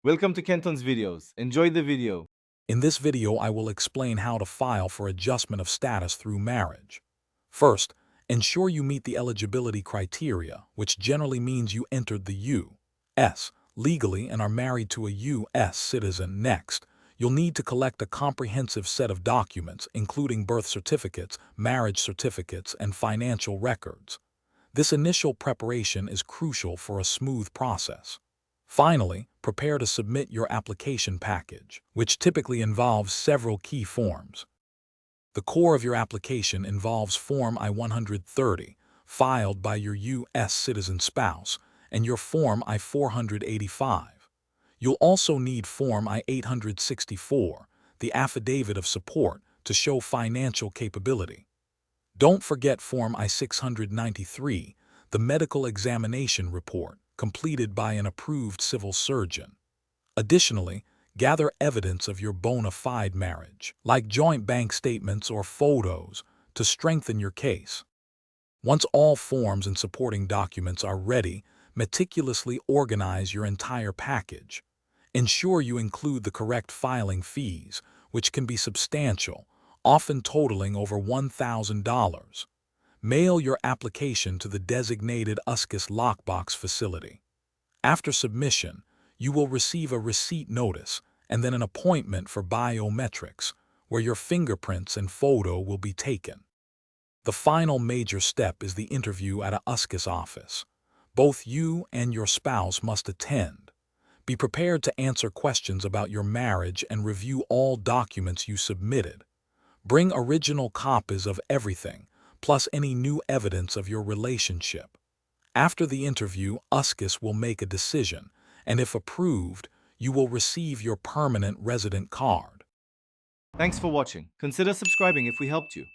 Welcome to Kenton's videos. Enjoy the video. In this video, I will explain how to file for adjustment of status through marriage. First, ensure you meet the eligibility criteria, which generally means you entered the U.S. legally and are married to a U.S. citizen. Next, you'll need to collect a comprehensive set of documents, including birth certificates, marriage certificates, and financial records. This initial preparation is crucial for a smooth process. Finally, prepare to submit your application package, which typically involves several key forms. The core of your application involves Form I-130, filed by your U.S. citizen spouse, and your Form I-485. You'll also need Form I-864, the affidavit of support, to show financial capability. Don't forget Form I-693, the medical examination report, completed by an approved civil surgeon. Additionally, gather evidence of your bona fide marriage, like joint bank statements or photos, to strengthen your case. Once all forms and supporting documents are ready, meticulously organize your entire package. Ensure you include the correct filing fees, which can be substantial, often totaling over $1,000. Mail your application to the designated USCIS lockbox facility. After submission, you will receive a receipt notice and then an appointment for biometrics, where your fingerprints and photo will be taken. The final major step is the interview at a USCIS office. Both you and your spouse must attend. Be prepared to answer questions about your marriage and review all documents you submitted. Bring original copies of everything, plus any new evidence of your relationship. After the interview, USCIS will make a decision, and if approved, you will receive your permanent resident card. Thanks for watching. Consider subscribing if we helped you.